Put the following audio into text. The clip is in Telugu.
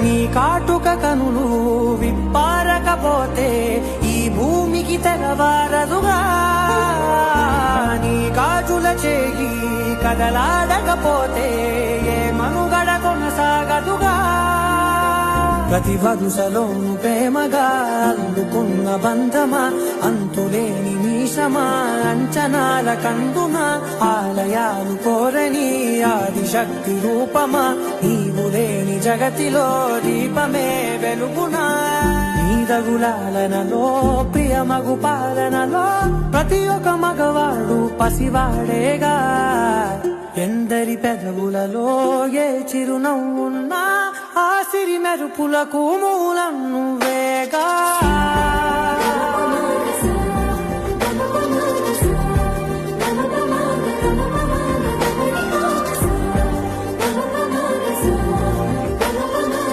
నీ కాటుక కనులు విప్పారకపోతే ఈ భూమికి తెరవారదుగా, నీ గాజుల చేయి కదలాడకపోతే ఏ మనుగడ కొనసాగదుగా. ప్రతి వరుసలోను ప్రేమగా అల్లుకున్న బంధమా, అంతులేని మీసమా, అంచనాల కందున ఆలయాలు కోరని ఆదిశక్తి రూపమా, నీవు లేని జగతిలో దీపమే వెలుగునా. నీదగులాలనలో ప్రియమగు పాలనలో ప్రతి ఒక్క మగవాడు పసివాడేగా. ఎందరి పెదవులలో ఏ చిరునవ్వున్నా ఆ సిరి మెరుపులకు మూలం నువ్వేగా.